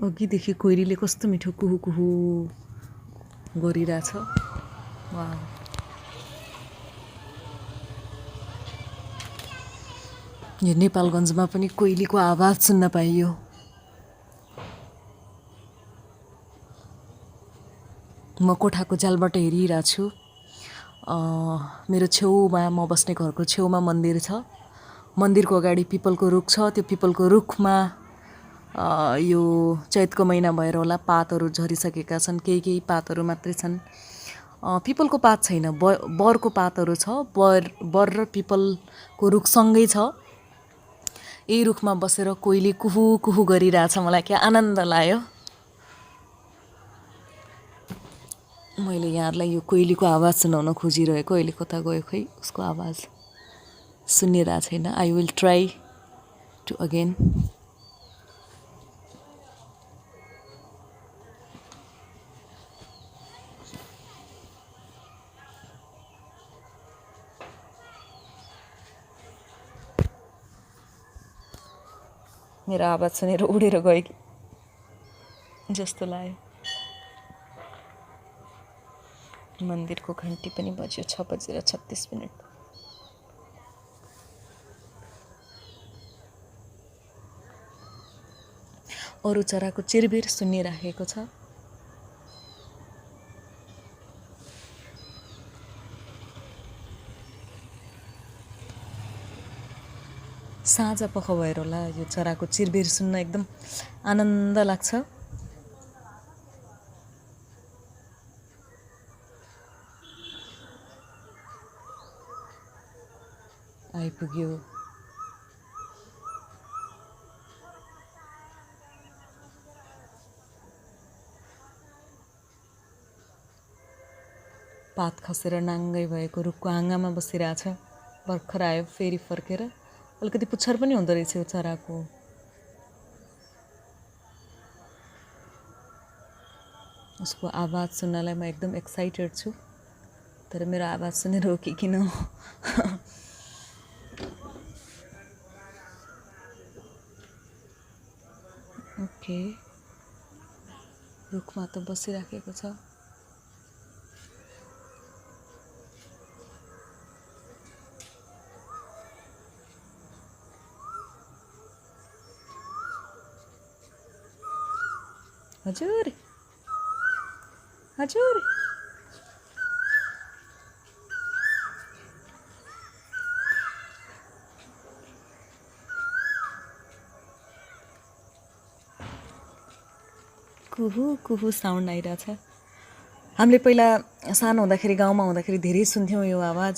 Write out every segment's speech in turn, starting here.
अघिदेखि कोइलीले कस्तो मिठो कुहु कुहु गरिरहेछ। वाह, यो नेपालगञ्जमा पनि कोइलीको आवाज सुन्न पाइयो। म कोठाको जालबाट हेरिरहेको छु। मेरो छेउमा, म बस्ने घरको छेउमा मन्दिर छ। मन्दिरको अगाडि पिपलको रुख छ। त्यो पिपलको रुखमा यो चैतको महिना भएर होला पातहरू झरिसकेका छन्, केही केही पातहरू मात्रै छन्। पिपलको पात छैन, बरको पातहरू छ। बर र पिपलको रुखसँगै छ। यही रुखमा बसेर कोइली कुहु कुहु गरिरहेछ। मलाई क्या आनन्द लाग्यो। मैले यहाँहरूलाई यो कोइलीको आवाज सुनाउन खोजिरहेको, अहिले कता गयो खै उसको आवाज सुनिरहेको छैन। I will try to again. मेरो आवाज सुनेर उडेर गयो कि जस्तो लाग्यो। मन्दिरको घन्टी पनि बज्यो, 6:36। अरू चराको चिरबिर सुनिराखेको छ। साँझ पख भएर होला, यो चराको चिरबिर सुन्न एकदम आनन्द लाग्छ। आइपुग्यो। पात खसेर नाङ्गै भएको रुखको हाँगामा बसिरहेछ। भर्खर आयो, फेरि फर्केर। अलिकति पुच्छर पनि हुँदो रहेछ यो चराको। उसको आवाज सुन्नलाई म एकदम एक्साइटेड छु। तर मेरो आवाज सुनेर हो कि किन ओके, रुखमा त बसिराखेको छ। हजुर हजुर, कुहु कुहु साउन्ड आइरहेछ। हामीले पहिला सानो हुँदाखेरि, गाउँमा हुँदाखेरि धेरै सुन्थ्यौँ यो आवाज।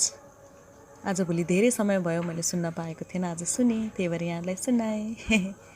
आजभोलि धेरै समय भयो मैले सुन्न पाएको थिएन, आज सुने, त्यही भएर यहाँलाई सुनाएँ।